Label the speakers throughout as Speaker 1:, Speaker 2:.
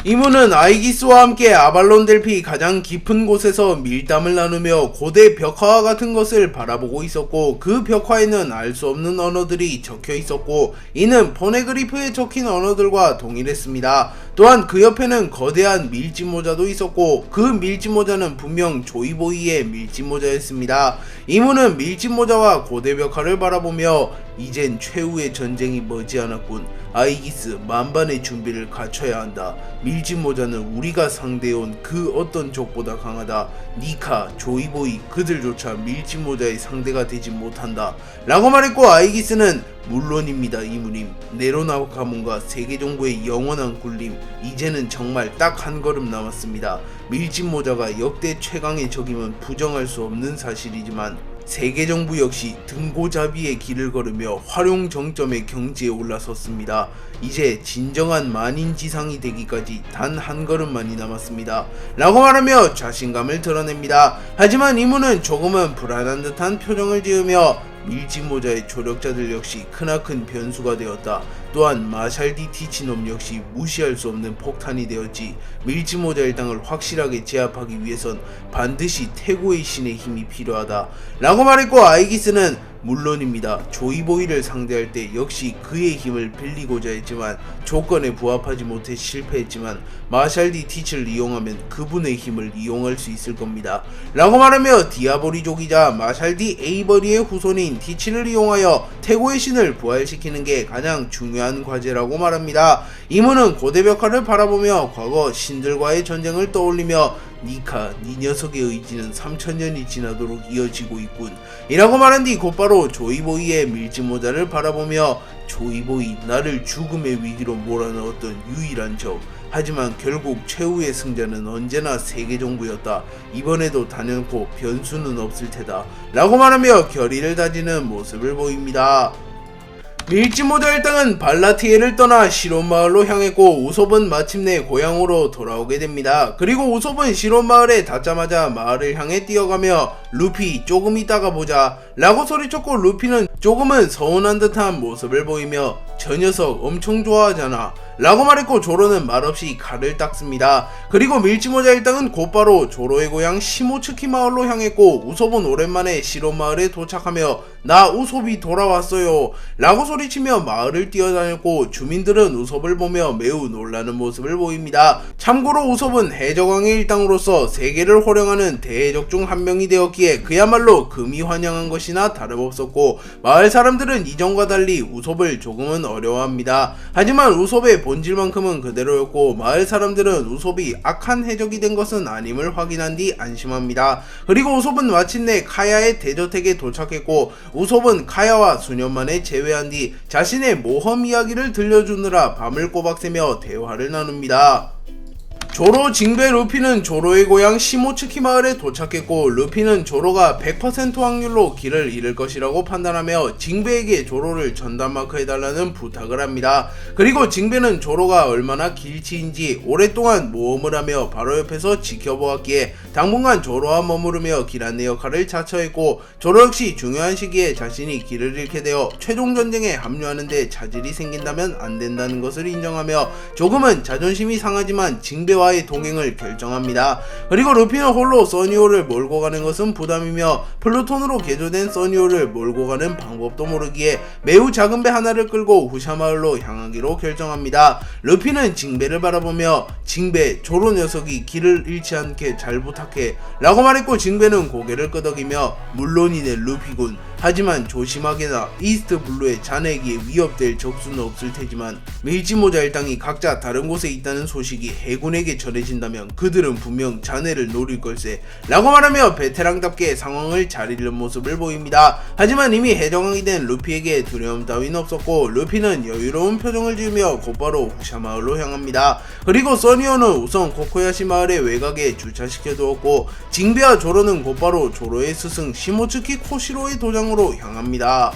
Speaker 1: 이문은 아이기스와 함께 아발론 델피 가장 깊은 곳에서 밀담을 나누며 고대 벽화와 같은 것을 바라보고 있었고, 그 벽화에는 알 수 없는 언어들이 적혀 있었고, 이는 포네그리프에 적힌 언어들과 동일했습니다. 또한 그 옆에는 거대한 밀짚모자도 있었고, 그 밀짚모자는 분명 조이보이의 밀짚모자였습니다. 이문은 밀짚모자와 고대 벽화를 바라보며 이젠 최후의 전쟁이 머지않았군. 아이기스, 만반의 준비를 갖춰야 한다. 밀짚모자는 우리가 상대해온 그 어떤 적보다 강하다. 니카, 조이보이, 그들조차 밀짚모자의 상대가 되지 못한다. 라고 말했고, 아이기스는 물론입니다 이무님. 네로나 가문과 세계정부의 영원한 굴림, 이제는 정말 딱 한 걸음 남았습니다. 밀짚모자가 역대 최강의 적임은 부정할 수 없는 사실이지만 세계정부 역시 등고잡이의 길을 걸으며 활용 정점의 경지에 올라섰습니다. 이제 진정한 만인지상이 되기까지 단 한 걸음만이 남았습니다. 라고 말하며 자신감을 드러냅니다. 하지만 이문은 조금은 불안한 듯한 표정을 지으며 밀짚모자의 조력자들 역시 크나큰 변수가 되었다. 또한 마샬디 티치놈 역시 무시할 수 없는 폭탄이 되었지. 밀짚모자 일당을 확실하게 제압하기 위해선 반드시 태고의 신의 힘이 필요하다. 라고 말했고, 아이기스는 물론입니다. 조이보이를 상대할 때 역시 그의 힘을 빌리고자 했지만 조건에 부합하지 못해 실패했지만 마샬디 티치를 이용하면 그분의 힘을 이용할 수 있을 겁니다. 라고 말하며 디아보리족이자 마샬디 에이버리의 후손인 티치를 이용하여 태고의 신을 부활시키는 게 가장 중요한 과제라고 말합니다. 이문은 고대 벽화를 바라보며 과거 신들과의 전쟁을 떠올리며 니카, 니 녀석의 의지는 3000년이 지나도록 이어지고 있군. 이라고 말한 뒤 곧바로 조이보이의 밀짚모자를 바라보며 조이보이, 나를 죽음의 위기로 몰아넣었던 유일한 적. 하지만 결국 최후의 승자는 언제나 세계정부였다. 이번에도 단연코 변수는 없을 테다. 라고 말하며 결의를 다지는 모습을 보입니다. 밀짚모자 일당은 발라티에를 떠나 시론마을로 향했고, 우솝은 마침내 고향으로 돌아오게 됩니다. 그리고 우솝은 시론마을에 닿자마자 마을을 향해 뛰어가며 루피, 조금 있다가 보자 라고 소리쳤고, 루피는 조금은 서운한 듯한 모습을 보이며 저 녀석 엄청 좋아하잖아 라고 말했고, 조로는 말없이 칼을 닦습니다. 그리고 밀짚모자 일당은 곧바로 조로의 고향 시모츠키 마을로 향했고, 우솝은 오랜만에 시론마을에 도착하며 나 우솝이 돌아왔어요 라고 소리치며 마을을 뛰어다녔고, 주민들은 우솝을 보며 매우 놀라는 모습을 보입니다. 참고로 우솝은 해적왕의 일당으로서 세계를 호령하는 대해적 중 한 명이 되었기에 그야말로 금이 환영한 것이나 다름없었고, 마을 사람들은 이전과 달리 우솝을 조금은 어려워합니다. 하지만 우솝의 본질만큼은 그대로였고, 마을 사람들은 우솝이 악한 해적이 된 것은 아님을 확인한 뒤 안심합니다. 그리고 우솝은 마침내 카야의 대저택에 도착했고, 우솝은 카야와 수년 만에 재회한 뒤 자신의 모험 이야기를 들려주느라 밤을 꼬박새며 대화를 나눕니다. 조로, 징베, 루피는 조로의 고향 시모츠키 마을에 도착했고, 루피는 조로가 100% 확률로 길을 잃을 것이라고 판단하며 징베에게 조로를 전담마크해달라는 부탁을 합니다. 그리고 징베는 조로가 얼마나 길치인지 오랫동안 모험을 하며 바로 옆에서 지켜보았기에 당분간 조로와 머무르며 길 안내 역할을 자처했고, 조로 역시 중요한 시기에 자신이 길을 잃게 되어 최종 전쟁에 합류하는데 차질이 생긴다면 안 된다는 것을 인정하며 조금은 자존심이 상하지만 징베와 의 동행을 결정합니다. 그리고 루피는 홀로 써니오를 몰고 가는 것은 부담이며 플루톤으로 개조된 써니오를 몰고 가는 방법도 모르기에 매우 작은 배 하나를 끌고 후샤마을로 향하기로 결정합니다. 루피는 징베를 바라보며 징베, 조로 녀석이 길을 잃지 않게 잘 부탁해 라고 말했고, 징베는 고개를 끄덕이며 물론이네 루피군. 하지만 조심하게나 이스트 블루의 자네에게 위협될 적수는 없을 테지만 밀짚모자 일당이 각자 다른 곳에 있다는 소식이 해군에게 전해진다면 그들은 분명 자네를 노릴 걸세 라고 말하며 베테랑답게 상황을 잘 읽는 모습을 보입니다. 하지만 이미 해적왕이 된 루피에게 두려움 따윈 없었고, 루피는 여유로운 표정을 지으며 곧바로 후샤마을로 향합니다. 그리고 써니오는 우선 코코야시 마을의 외곽에 주차시켜두었고, 징베와 조로는 곧바로 조로의 스승 시모츠키 코시로의 도장으로 향합니다.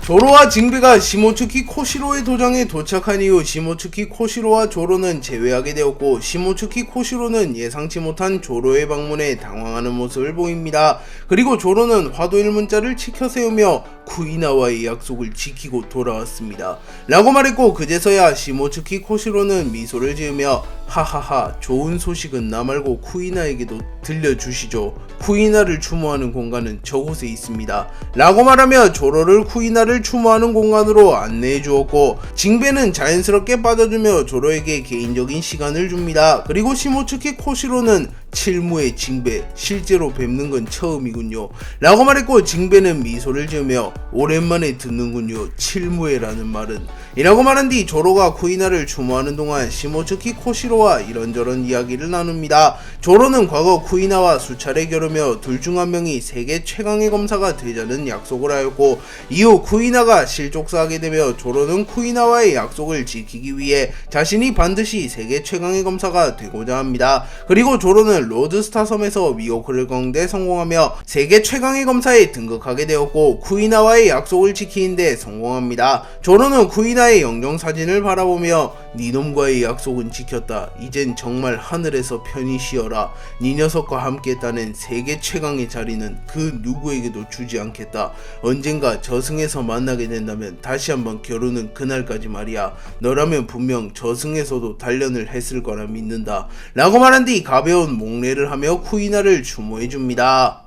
Speaker 1: 조로와 징베가 시모츠키 코시로의 도장에 도착한 이후 시모츠키 코시로와 조로는 재회하게 되었고, 시모츠키 코시로는 예상치 못한 조로의 방문에 당황하는 모습을 보입니다. 그리고 조로는 화도 일문자를 치켜 세우며 쿠이나와의 약속을 지키고 돌아왔습니다 라고 말했고, 그제서야 시모츠키 코시로는 미소를 지으며 하하하, 좋은 소식은 나 말고 쿠이나에게도 들려주시죠. 쿠이나를 추모하는 공간은 저곳에 있습니다 라고 말하며 조로를 쿠이나를 추모하는 공간으로 안내해 주었고, 징베는 자연스럽게 빠져주며 조로에게 개인적인 시간을 줍니다. 그리고 시모츠키 코시로는 칠무의 징베, 실제로 뵙는 건 처음이군요 라고 말했고, 징베는 미소를 지으며 오랜만에 듣는군요, 칠무에라는 말은 이라고 말한 뒤 조로가 쿠이나를 추모하는 동안 시모츠키 코시로와 이런저런 이야기를 나눕니다. 조로는 과거 쿠이나와 수차례 겨루며 둘 중 한 명이 세계 최강의 검사가 되자는 약속을 하였고, 이후 쿠이나가 실족사하게 되며 조로는 쿠이나와의 약속을 지키기 위해 자신이 반드시 세계 최강의 검사가 되고자 합니다. 그리고 조로는 로드스타 섬에서 위호크를 꺾는데 성공하며 세계 최강의 검사에 등극하게 되었고, 쿠이나와의 약속을 지키는데 성공합니다. 조로는 쿠이나의 영정사진을 바라보며 니놈과의 약속은 지켰다. 이젠 정말 하늘에서 편히 쉬어라. 니 녀석과 함께 따낸 세계 최강의 자리는 그 누구에게도 주지 않겠다. 언젠가 저승에서 만나게 된다면 다시 한번 겨루는 그날까지 말이야. 너라면 분명 저승에서도 단련을 했을 거라 믿는다 라고 말한 뒤 가벼운 목례를 하며 쿠이나를 추모해줍니다.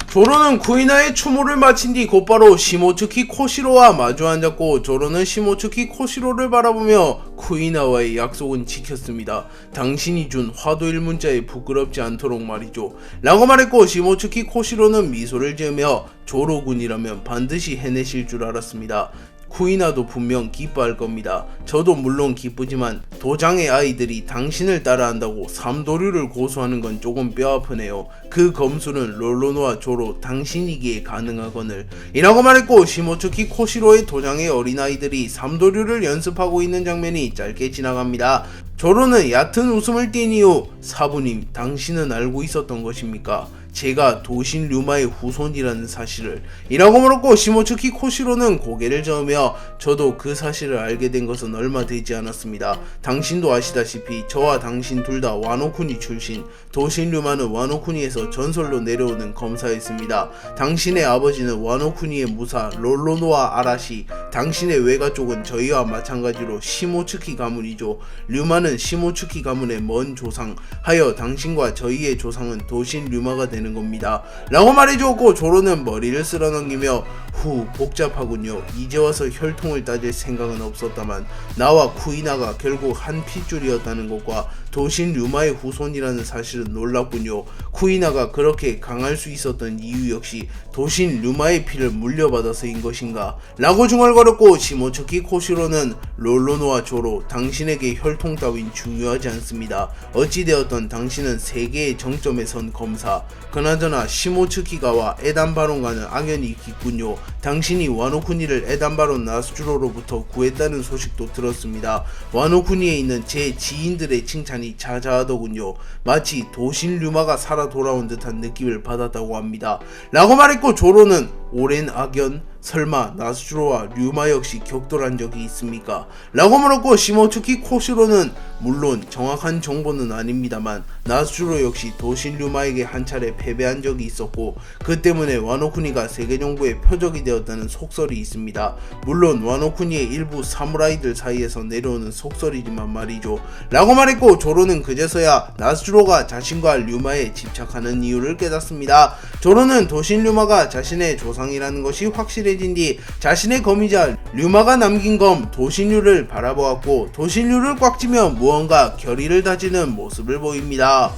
Speaker 1: 조로는 쿠이나의 추모를 마친 뒤 곧바로 시모츠키 코시로와 마주 앉았고, 조로는 시모츠키 코시로를 바라보며 쿠이나와의 약속은 지켰습니다. 당신이 준 화도 일문자에 부끄럽지 않도록 말이죠 라고 말했고, 시모츠키 코시로는 미소를 지으며 조로군이라면 반드시 해내실 줄 알았습니다. 쿠이나도 분명 기뻐할 겁니다. 저도 물론 기쁘지만 도장의 아이들이 당신을 따라한다고 삼도류를 고수하는 건 조금 뼈아프네요. 그 검수는 롤로노와 조로 당신이기에 가능하거늘 이라고 말했고, 시모츠키 코시로의 도장의 어린아이들이 삼도류를 연습하고 있는 장면이 짧게 지나갑니다. 조로는 얕은 웃음을 띤 이후 사부님, 당신은 알고 있었던 것입니까? 제가 도신 류마의 후손이라는 사실을 이라고 물었고, 시모츠키 코시로는 고개를 저으며 저도 그 사실을 알게 된 것은 얼마 되지 않았습니다. 당신도 아시다시피 저와 당신 둘 다 와노쿠니 출신, 도신 류마는 와노쿠니에서 전설로 내려오는 검사였습니다. 당신의 아버지는 와노쿠니의 무사 롤로노와 아라시, 당신의 외가 쪽은 저희와 마찬가지로 시모츠키 가문이죠. 류마는 시모츠키 가문의 먼 조상 하여 당신과 저희의 조상은 도신 류마가 되는 겁니다 라고 말해주었고, 조로는 머리를 쓸어넘기며 후, 복잡하군요. 이제 와서 혈통을 따질 생각은 없었다만 나와 쿠이나가 결국 한 핏줄이었다는 것과 도신 류마의 후손이라는 사실은 놀랍군요. 쿠이나가 그렇게 강할 수 있었던 이유 역시 도신 류마의 피를 물려받아서인 것인가 라고 중얼거렸고, 시모츠키 코시로는 롤로노와 조로, 당신에게 혈통 따윈 중요하지 않습니다. 어찌되었던 당신은 세계의 정점에 선 검사, 그나저나 시모츠키가와 에단바론과는 악연이 깊군요. 당신이 와노쿠니를 에단바론 나스주로로부터 구했다는 소식도 들었습니다. 와노쿠니에 있는 제 지인들의 칭찬이 자자하더군요. 마치 도신 류마가 살아 돌아온 듯한 느낌을 받았다고 합니다 라고 말했고, 조로는 오랜 악연? 설마 나스주로와 류마 역시 격돌한 적이 있습니까? 라고 물었고, 시모츠키 코시로는 물론 정확한 정보는 아닙니다만 나스주로 역시 도신 류마에게 한 차례 패배한 적이 있었고, 그 때문에 와노쿠니가 세계정부의 표적이 되었다는 속설이 있습니다. 물론 와노쿠니의 일부 사무라이들 사이에서 내려오는 속설이지만 말이죠 라고 말했고, 조로는 그제서야 나스주로가 자신과 류마에 집착하는 이유를 깨닫습니다. 조로는 도신 류마가 자신의 조상이라는 것이 확실해진 뒤 자신의 검이자 류마가 남긴 검 도신류를 바라보았고, 도신류를 꽉 쥐며 무언가 결의를 다지는 모습을 보입니다.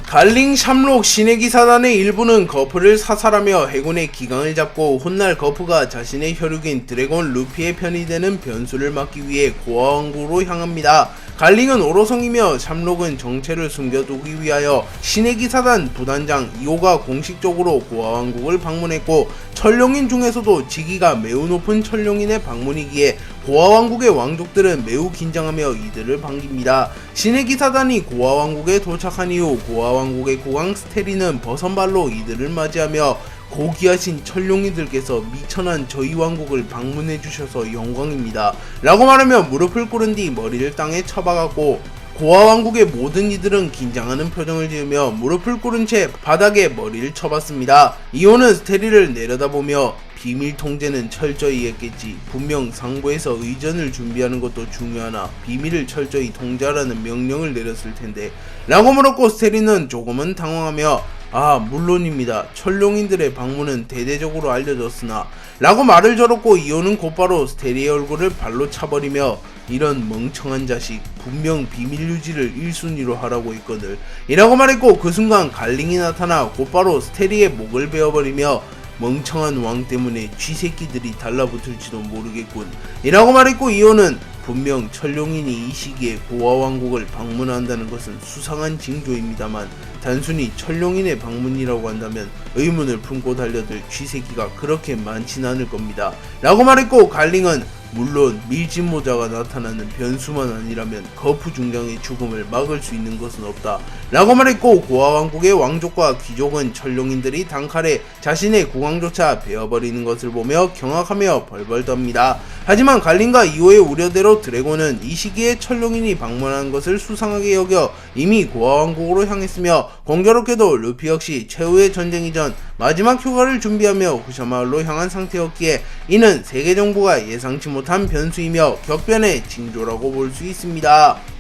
Speaker 1: 갈링 샴록 신의기 사단의 일부는 거프를 사살하며 해군의 기강을 잡고, 훗날 거프가 자신의 혈육인 드래곤 루피의 편이 되는 변수를 막기 위해 고아왕국으로 향합니다. 갈링은 오로성이며 샴록은 정체를 숨겨두기 위하여 신의기 사단 부단장 2호가 공식적으로 고아왕국을 방문했고, 천룡인 중에서도 직위가 매우 높은 천룡인의 방문이기에 고아왕국의 왕족들은 매우 긴장하며 이들을 반깁니다. 신의기 사단이 고아왕국에 도착한 이후 고아왕국의 국왕 스테리는 버선발로 이들을 맞이하며 고귀하신 천룡이들께서 미천한 저희 왕국을 방문해 주셔서 영광입니다 라고 말하며 무릎을 꿇은 뒤 머리를 땅에 쳐박았고, 고아 왕국의 모든 이들은 긴장하는 표정을 지으며 무릎을 꿇은 채 바닥에 머리를 쳐봤습니다. 이오는 스테리를 내려다보며 비밀 통제는 철저히 했겠지. 분명 상부에서 의전을 준비하는 것도 중요하나 비밀을 철저히 통제하라는 명령을 내렸을 텐데 라고 물었고, 스테리는 조금은 당황하며 물론입니다. 천룡인들의 방문은 대대적으로 알려졌으나 라고 말을 저었고, 이오는 곧바로 스테리의 얼굴을 발로 차버리며 이런 멍청한 자식, 분명 비밀 유지를 1순위로 하라고 했거늘 이라고 말했고, 그 순간 갈링이 나타나 곧바로 스테리의 목을 베어버리며 멍청한 왕 때문에 쥐새끼들이 달라붙을지도 모르겠군 이라고 말했고, 이오는 분명 천룡인이 이 시기에 고아 왕국을 방문한다는 것은 수상한 징조입니다만 단순히 천룡인의 방문이라고 한다면 의문을 품고 달려들 쥐새끼가 그렇게 많진 않을 겁니다 라고 말했고, 갈링은 물론 밀짚모자가 나타나는 변수만 아니라면 거푸 중장의 죽음을 막을 수 있는 것은 없다 라고 말했고, 고아 왕국의 왕족과 귀족은 천룡인들이 단칼에 자신의 국왕조차 베어버리는 것을 보며 경악하며 벌벌 떱니다. 하지만 갈링과 이오의 우려대로 드래곤은 이 시기에 천룡인이 방문한 것을 수상하게 여겨 이미 고아 왕국으로 향했으며, 공교롭게도 루피 역시 최후의 전쟁 이전 마지막 휴가를 준비하며 후샤마을로 향한 상태였기에 이는 세계 정부가 예상치 못한 변수이며 격변의 징조라고 볼 수 있습니다.